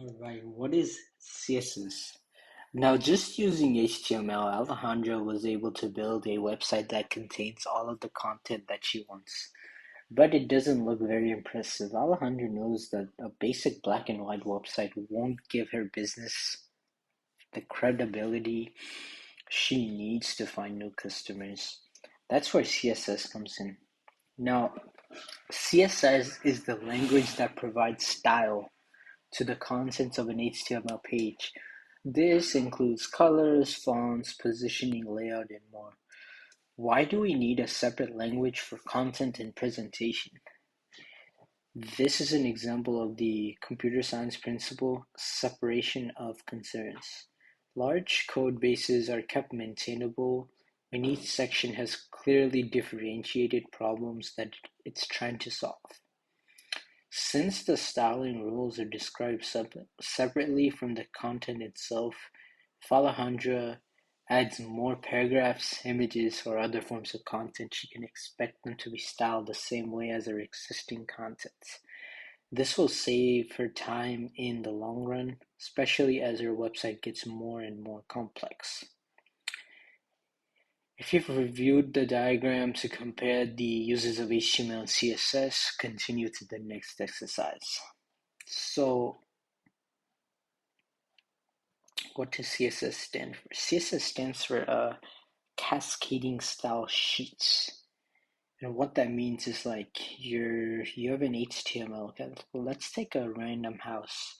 Alright, what is CSS? Now, just using HTML, Alejandra was able to build a website that contains all of the content that she wants. But it doesn't look very impressive. Alejandra knows that a basic black and white website won't give her business the credibility she needs to find new customers. That's where CSS comes in. Now, CSS is the language that provides style to the contents of an HTML page. This includes colors, fonts, positioning, layout, and more. Why do we need a separate language for content and presentation? This is an example of the computer science principle, separation of concerns. Large code bases are kept maintainable when each section has clearly differentiated problems that it's trying to solve. Since the styling rules are described separately from the content itself, if Alejandra adds more paragraphs, images, or other forms of content, she can expect them to be styled the same way as her existing content. This will save her time in the long run, especially as her website gets more and more complex. If you've reviewed the diagram to compare the uses of HTML and CSS, continue to the next exercise. So, what does CSS stand for? CSS stands for cascading style sheets. And what that means is like you have an HTML. Okay, let's take a random house,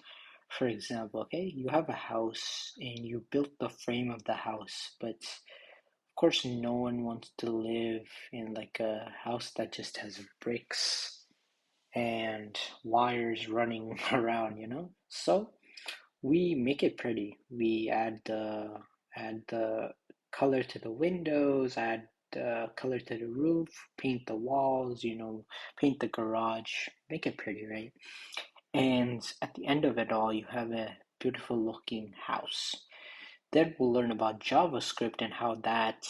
for example. Okay, you have a house and you built the frame of the house, but of course, no one wants to live in like a house that just has bricks and wires running around, So we make it pretty. We add the color to the windows, add the color to the roof, paint the walls, paint the garage, make it pretty, right? And at the end of it all, you have a beautiful looking house. Then we'll learn about JavaScript and how that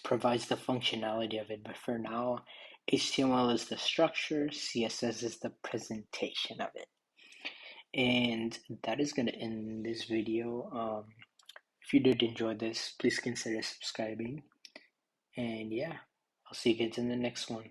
provides the functionality of it. But for now, HTML is the structure, CSS is the presentation of it. And that is going to end this video. If you did enjoy this, please consider subscribing. And yeah, I'll see you kids in the next one.